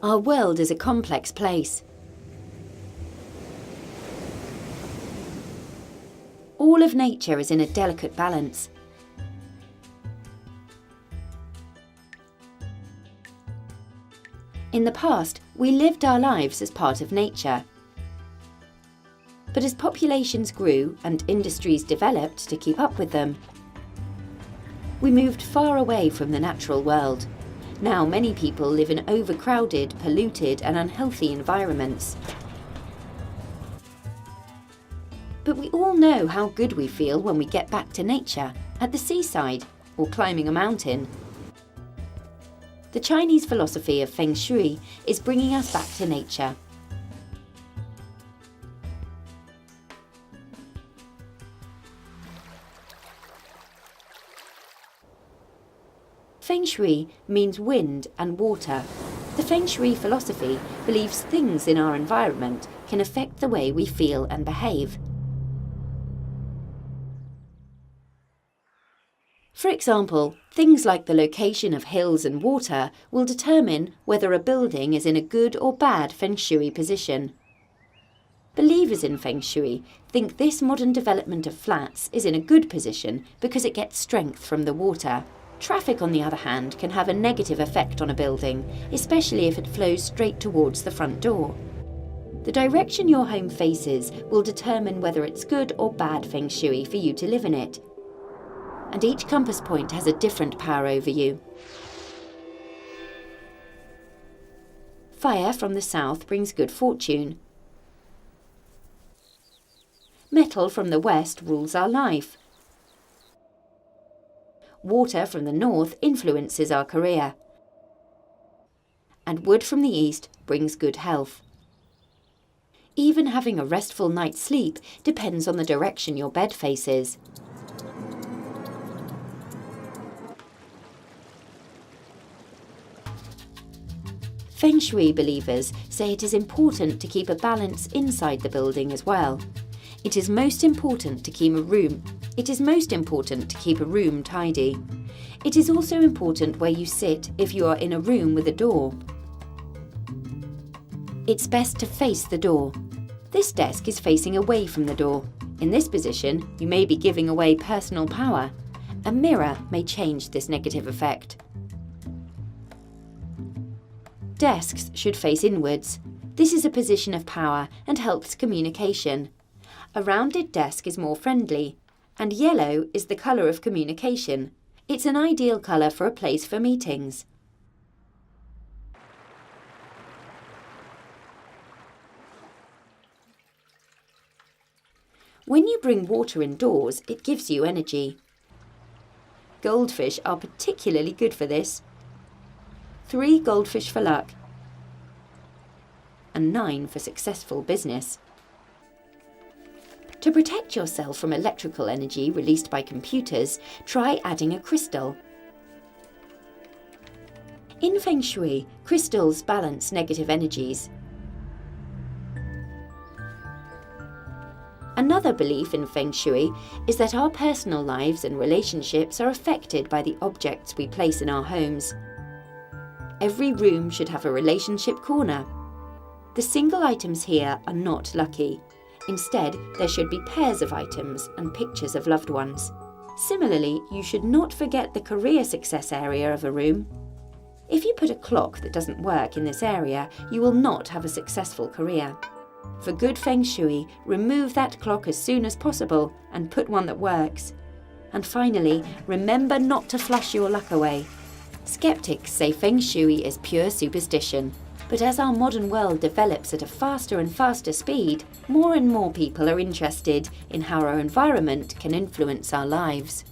Our world is a complex place. All of nature is in a delicate balance. In the past, we lived our lives as part of nature. But as populations grew and industries developed to keep up with them, we moved far away from the natural world. Now many people live in overcrowded, polluted and unhealthy environments. But we all know how good we feel when we get back to nature, at the seaside or climbing a mountain. The Chinese philosophy of Feng Shui is bringing us back to nature. Feng Shui means wind and water. The Feng Shui philosophy believes things in our environment can affect the way we feel and behave. For example, things like the location of hills and water will determine whether a building is in a good or bad Feng Shui position. Believers in Feng Shui think this modern development of flats is in a good position because it gets strength from the water. Traffic, on the other hand, can have a negative effect on a building, especially if it flows straight towards the front door. The direction your home faces will determine whether it's good or bad Feng Shui for you to live in it. And each compass point has a different power over you. Fire from the south brings good fortune. Metal from the west rules our life. Water from the north influences our career. And wood from the east brings good health. Even having a restful night's sleep depends on the direction your bed faces. Feng Shui believers say it is important to keep a balance inside the building as well. It is most important to keep a room tidy. It is also important where you sit if you are in a room with a door. It's best to face the door. This desk is facing away from the door. In this position, you may be giving away personal power. A mirror may change this negative effect. Desks should face inwards. This is a position of power and helps communication. A rounded desk is more friendly, and yellow is the colour of communication. It's an ideal colour for a place for meetings. When you bring water indoors, it gives you energy. Goldfish are particularly good for this. 3 goldfish for luck, and 9 for successful business. To protect yourself from electrical energy released by computers, try adding a crystal. In Feng Shui, crystals balance negative energies. Another belief in Feng Shui is that our personal lives and relationships are affected by the objects we place in our homes. Every room should have a relationship corner. The single items here are not lucky. Instead, there should be pairs of items and pictures of loved ones. Similarly, you should not forget the career success area of a room. If you put a clock that doesn't work in this area, you will not have a successful career. For good Feng Shui, remove that clock as soon as possible and put one that works. And finally, remember not to flush your luck away. Skeptics say Feng Shui is pure superstition, but as our modern world develops at a faster and faster speed, more and more people are interested in how our environment can influence our lives.